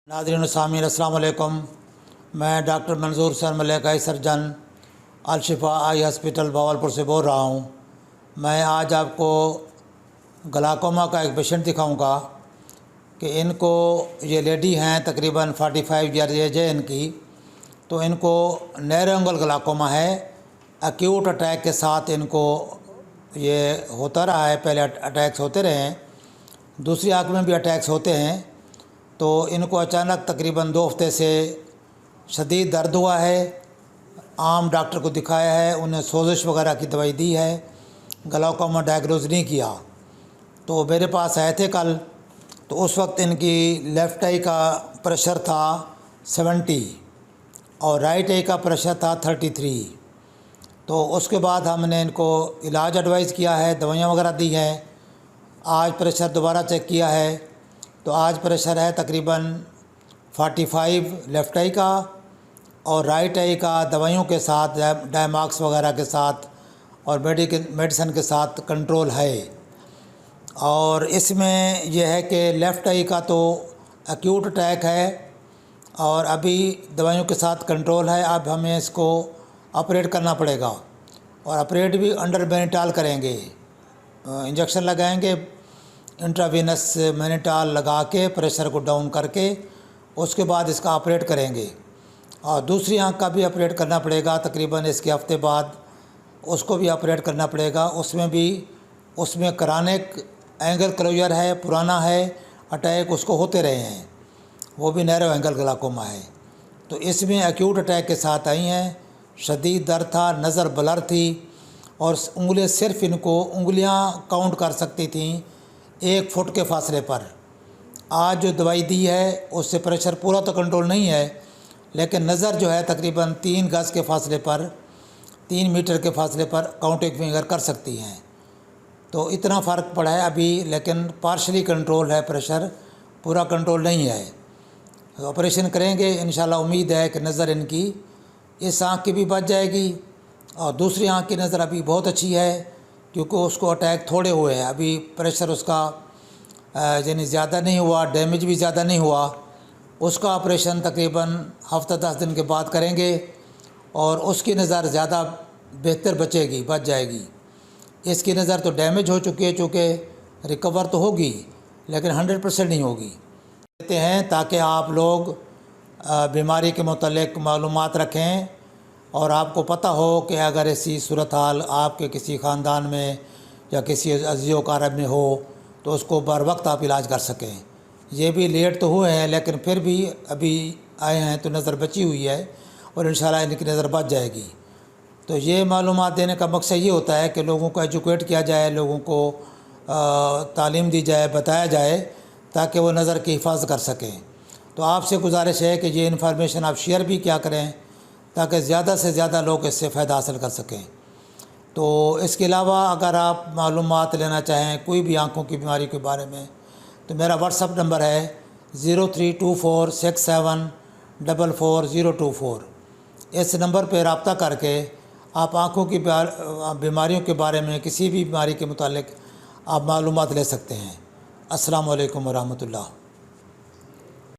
नाज़रीन सामीन अस्सलाम वालेकुम। मैं doctor Manzoor Hussain Malik eye surgeon Alshifa eye hospital Bahawalpur से बोल रहा हूँ। मैं आज आपको ग्लाकोमा का एक पेशेंट दिखाऊंगा कि इनको ये लेडी हैं, तकरीबन 45 ईयर एज है इनकी। तो इनको नैरो एंगल ग्लाकोमा है। एक्यूट अटैक के साथ इनको ये होता रहा है, पहले अटैक्स होते रहे हैं, दूसरी आँख में भी अटैक्स होते हैं। तो इनको अचानक तकरीबन 2 हफ्ते से शदीद दर्द हुआ है। आम डॉक्टर को दिखाया है, उन्हें सोजिश वगैरह की दवाई दी है, ग्लाकोमा डायग्नोज नहीं किया। तो मेरे पास आए थे कल, तो उस वक्त इनकी लेफ़्ट आई का प्रेशर था 70 और राइट आई का प्रेशर था 33। तो उसके बाद हमने इनको इलाज एडवाइस किया है, दवाइयाँ वगैरह दी हैं। आज प्रेशर दोबारा चेक किया है, तो आज प्रेशर है तकरीबन 45 लेफ़्ट आई का और राइट आई का दवाइयों के साथ, डायमॉक्स वगैरह के साथ और मेडिसिन के साथ कंट्रोल है। और इसमें यह है कि लेफ़्ट आई का तो एक्यूट अटैक है और अभी दवाइयों के साथ कंट्रोल है। अब हमें इसको ऑपरेट करना पड़ेगा और ऑपरेट भी अंडर मैनिटाल करेंगे, इंजेक्शन लगाएंगे, इंट्रावीनस मैनिटाल लगा के प्रेशर को डाउन करके उसके बाद इसका ऑपरेट करेंगे। और दूसरी आंख का भी ऑपरेट करना पड़ेगा, तकरीबन इसके हफ्ते बाद उसको भी ऑपरेट करना पड़ेगा। उसमें करानिक एंगल क्लोजर है, पुराना है, अटैक उसको होते रहे हैं, वो भी नैरो एंगल ग्लाकोमा है। तो इसमें एक्यूट अटैक के साथ आई हैं, शदीद दर्द था, नज़र ब्लर थी और उंगलियां सिर्फ इनको उंगलियां काउंट कर सकती थीं 1 फुट के फासले पर। आज जो दवाई दी है उससे प्रेशर पूरा तो कंट्रोल नहीं है, लेकिन नज़र जो है तकरीबन 3 गज़ के फासले पर, 3 मीटर के फासले पर काउंटिंग फिंगर कर सकती हैं। तो इतना फ़र्क पड़ा है अभी, लेकिन पार्शली कंट्रोल है, प्रेशर पूरा कंट्रोल नहीं है। तो ऑपरेशन करेंगे इंशाल्लाह। उम्मीद है कि नज़र इनकी इस आँख की भी बच जाएगी और दूसरी आँख की नज़र अभी बहुत अच्छी है, क्योंकि उसको अटैक थोड़े हुए हैं। अभी प्रेशर उसका यानी ज़्यादा नहीं हुआ, डैमेज भी ज़्यादा नहीं हुआ। उसका ऑपरेशन तकरीबन हफ्ता 10 दिन के बाद करेंगे और उसकी नज़र ज़्यादा बेहतर बच जाएगी। इसकी नज़र तो डैमेज हो चुकी है, चूँकि रिकवर तो होगी लेकिन 100% नहीं होगी। कहते हैं ताकि आप लोग बीमारी के मुतल्लिक़ मालूमात रखें और आपको पता हो कि अगर ऐसी सूरत हाल आपके किसी ख़ानदान में या किसी अज़ीज़ व अक़ारिब में हो तो उसको बर वक्त आप इलाज कर सकें। ये भी लेट तो हुए हैं, लेकिन फिर भी अभी आए हैं तो नज़र बची हुई है और इंशाल्लाह इनकी नज़र बच जाएगी। तो ये मालूमात देने का मकसद ये होता है कि लोगों को एजुकेट किया जाए, लोगों को तालीम दी जाए, बताया जाए, ताकि वो नज़र की हिफाजत कर सकें। तो आपसे गुजारिश है कि ये इन्फॉर्मेशन आप शेयर भी क्या करें ताकि ज़्यादा से ज़्यादा लोग इससे फ़ायदा हासिल कर सकें। तो इसके अलावा अगर आप मालूमात लेना चाहें कोई भी आँखों की बीमारी के बारे में, तो मेरा व्हाट्सअप नंबर है 032467444024। इस नंबर पर रब्ता करके आप आँखों की बीमारियों के बारे में, किसी भी बीमारी के मुतालिक आप मालूमात ले सकते हैं। अस्सलाम वालेकुम व रहमतुल्लाह।